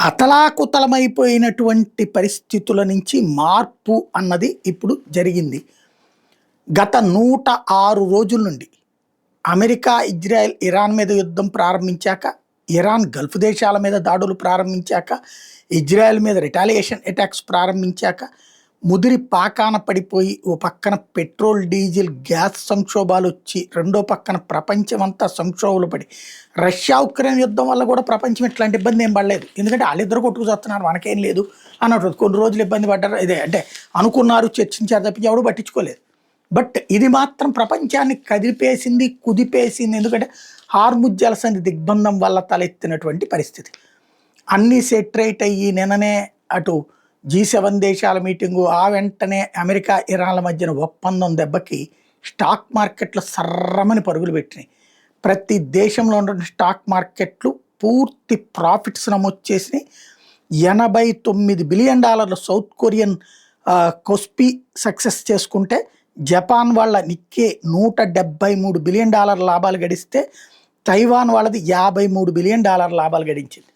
అతలాకుతలమైపోయినటువంటి పరిస్థితుల నుంచి మార్పు అన్నది ఇప్పుడు జరిగింది. గత 106 రోజుల నుండి అమెరికా, ఇజ్రాయెల్, ఇరాన్ మీద యుద్ధం ప్రారంభించాక, ఇరాన్ గల్ఫ్ దేశాల మీద దాడులు ప్రారంభించాక, ఇజ్రాయెల్ మీద రిటాలియేషన్ అటాక్స్ ప్రారంభించాక, ముదిరి పాకాన పడిపోయి ఓ పక్కన పెట్రోల్, డీజిల్, గ్యాస్ సంక్షోభాలు వచ్చి రెండో పక్కన ప్రపంచమంతా సంక్షోభాలు పడి రష్యా ఉక్రెయిన్ యుద్ధం వల్ల కూడా ప్రపంచం ఇట్లాంటి ఇబ్బంది ఏం పడలేదు. ఎందుకంటే వాళ్ళిద్దరు కొట్టుకు చేస్తున్నారు, మనకేం లేదు అన్నట్టు కొన్ని రోజులు ఇబ్బంది పడ్డారు. ఇదే అంటే అనుకున్నారు, చర్చించారు తప్పించి ఎవడు పట్టించుకోలేదు. బట్ ఇది మాత్రం ప్రపంచాన్ని కదిపేసింది, కుదిపేసింది. ఎందుకంటే హార్ముజ్ జలసంధి దిగ్బంధం వల్ల తలెత్తినటువంటి పరిస్థితి. అన్నీ సెటరేట్ అయ్యి నిన్ననే అటు G7 దేశాల మీటింగు, ఆ వెంటనే అమెరికా, ఇరాన్ల మధ్యన ఒప్పందం దెబ్బకి స్టాక్ మార్కెట్లు సర్రమని పరుగులు పెట్టినాయి. ప్రతి దేశంలో ఉన్న స్టాక్ మార్కెట్లు పూర్తి ప్రాఫిట్స్ నమోదు చేసినాయి. $89 బిలియన్ సౌత్ కొరియన్ కొస్పి సక్సెస్ చేసుకుంటే, జపాన్ వాళ్ళ నిక్కే $173 బిలియన్ లాభాలు గడిస్తే, తైవాన్ వాళ్ళది $53 బిలియన్ లాభాలు గడించింది.